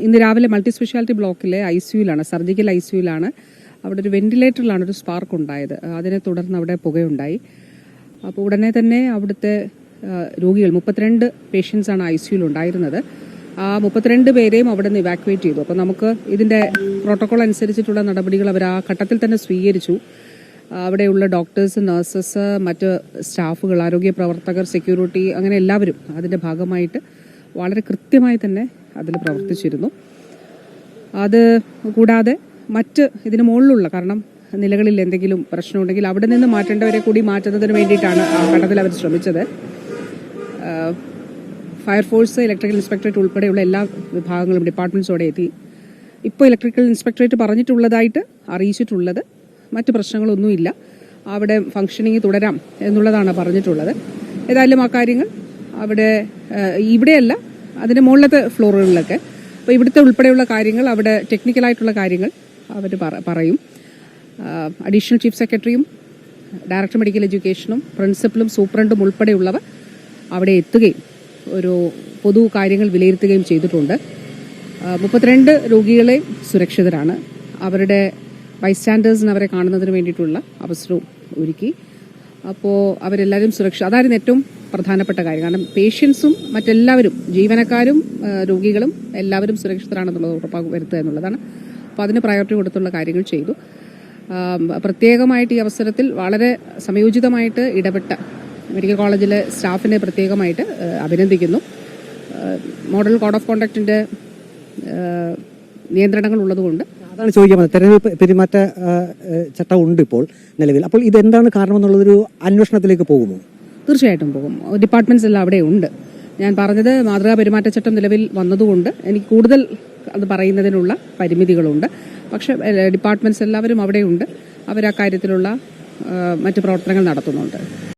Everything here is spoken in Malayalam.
ഇന്ന് രാവിലെ മൾട്ടി സ്പെഷ്യാലിറ്റി ബ്ലോക്കിലെ ഐസിയുലാണ്, സർജിക്കൽ ഐസിയുലാണ്. അവിടെ ഒരു വെന്റിലേറ്ററിലാണ് ഒരു സ്പാർക്ക് ഉണ്ടായത്. അതിനെ തുടർന്ന് അവിടെ പുകയുണ്ടായി. അപ്പോൾ ഉടനെ തന്നെ അവിടുത്തെ രോഗികൾ 32 പേഷ്യൻസാണ് ഐസിയുയിൽ ഉണ്ടായിരുന്നത്. ആ 32 പേരെയും അവിടെ നിന്ന് ഇവാക്യുവേറ്റ് ചെയ്തു. അപ്പോൾ നമുക്ക് ഇതിന്റെ പ്രോട്ടോകോൾ അനുസരിച്ചിട്ടുള്ള നടപടികൾ അവർ ആ ഘട്ടത്തിൽ തന്നെ സ്വീകരിച്ചു. അവിടെയുള്ള ഡോക്ടേഴ്സ്, നഴ്സസ്, മറ്റ് സ്റ്റാഫുകൾ, ആരോഗ്യ പ്രവർത്തകർ, സെക്യൂരിറ്റി, അങ്ങനെ എല്ലാവരും അതിന്റെ ഭാഗമായിട്ട് വളരെ കൃത്യമായി തന്നെ അതിൽ പ്രവർത്തിച്ചിരുന്നു. അത് കൂടാതെ മറ്റ് ഇതിന് മുകളിലുള്ള, കാരണം നിലകളിൽ എന്തെങ്കിലും പ്രശ്നമുണ്ടെങ്കിൽ അവിടെ നിന്ന് മാറ്റേണ്ടവരെ കൂടി മാറ്റുന്നതിന് വേണ്ടിയിട്ടാണ് ആ ഘട്ടത്തിൽ അവർ ശ്രമിച്ചത്. ഫയർഫോഴ്സ്, ഇലക്ട്രിക്കൽ ഇൻസ്പെക്ടറേറ്റ് ഉൾപ്പെടെയുള്ള എല്ലാ വിഭാഗങ്ങളും ഡിപ്പാർട്ട്മെന്റ്സോടെ എത്തി. ഇപ്പോൾ ഇലക്ട്രിക്കൽ ഇൻസ്പെക്ടറേറ്റ് പറഞ്ഞിട്ടുള്ളതായിട്ട് അറിയിച്ചിട്ടുള്ളത് മറ്റ് പ്രശ്നങ്ങളൊന്നുമില്ല, അവിടെ ഫംഗ്ഷനിങ് തുടരാം എന്നുള്ളതാണ് പറഞ്ഞിട്ടുള്ളത്. ഏതായാലും ആ കാര്യങ്ങൾ അവിടെ ഇവിടെയല്ല, അതിന്റെ മുകളിലത്തെ ഫ്ലോറുകളിലൊക്കെ, അപ്പോൾ ഇവിടുത്തെ ഉൾപ്പെടെയുള്ള കാര്യങ്ങൾ, അവിടെ ടെക്നിക്കലായിട്ടുള്ള കാര്യങ്ങൾ അവർ പറയും. അഡീഷണൽ ചീഫ് സെക്രട്ടറിയും ഡയറക്ടർ മെഡിക്കൽ എഡ്യൂക്കേഷനും പ്രിൻസിപ്പലും സൂപ്രണ്ടും ഉൾപ്പെടെയുള്ളവർ അവിടെ എത്തുകയും ഒരു പൊതു കാര്യങ്ങൾ വിലയിരുത്തുകയും ചെയ്തിട്ടുണ്ട്. 32 രോഗികളെയും സുരക്ഷിതരാണ്. അവരുടെ ബൈസ്റ്റാൻഡേഴ്സിന് അവരെ കാണുന്നതിന് വേണ്ടിയിട്ടുള്ള അവസരവും ഒരുക്കി. അപ്പോൾ അവരെല്ലാവരും അതായിരുന്നു ഏറ്റവും പ്രധാനപ്പെട്ട കാര്യം. കാരണം പേഷ്യൻസും മറ്റെല്ലാവരും, ജീവനക്കാരും രോഗികളും എല്ലാവരും സുരക്ഷിതരാണെന്നുള്ളത് ഉറപ്പുവരുത്തുക എന്നുള്ളതാണ്. അപ്പോൾ അതിന് പ്രയോറിറ്റി കൊടുത്തുള്ള കാര്യങ്ങൾ ചെയ്തു. പ്രത്യേകമായിട്ട് ഈ അവസരത്തിൽ വളരെ സമയോചിതമായിട്ട് ഇടപെട്ട മെഡിക്കൽ കോളേജിലെ സ്റ്റാഫിനെ പ്രത്യേകമായിട്ട് അഭിനന്ദിക്കുന്നു. മോഡൽ കോഡ് ഓഫ് കോണ്ടക്റ്റിന്റെ നിയന്ത്രണങ്ങൾ ഉള്ളതുകൊണ്ട് അതാണ് ചോദിക്കാൻ, തെരഞ്ഞെടുപ്പ് പെരുമാറ്റ ചട്ടം ഉണ്ട് ഇപ്പോൾ നിലവിൽ. അപ്പോൾ ഇതെന്താണ് കാരണമെന്നുള്ളതൊരു അന്വേഷണത്തിലേക്ക് പോകുമോ? തീർച്ചയായിട്ടും പോകും. ഡിപ്പാർട്ട്മെന്റ്സ് എല്ലാം അവിടെ ഉണ്ട്. ഞാൻ പറഞ്ഞത് മാതൃകാ പെരുമാറ്റച്ചട്ടം നിലവിൽ വന്നതുകൊണ്ട് എനിക്ക് കൂടുതൽ അത് പറയുന്നതിനുള്ള പരിമിതികളുണ്ട്. പക്ഷെ ഡിപ്പാർട്ട്മെന്റ്സ് എല്ലാവരും അവിടെയുണ്ട്. അവർ ആ കാര്യത്തിലുള്ള മറ്റ് പ്രവർത്തനങ്ങൾ നടത്തുന്നുണ്ട്.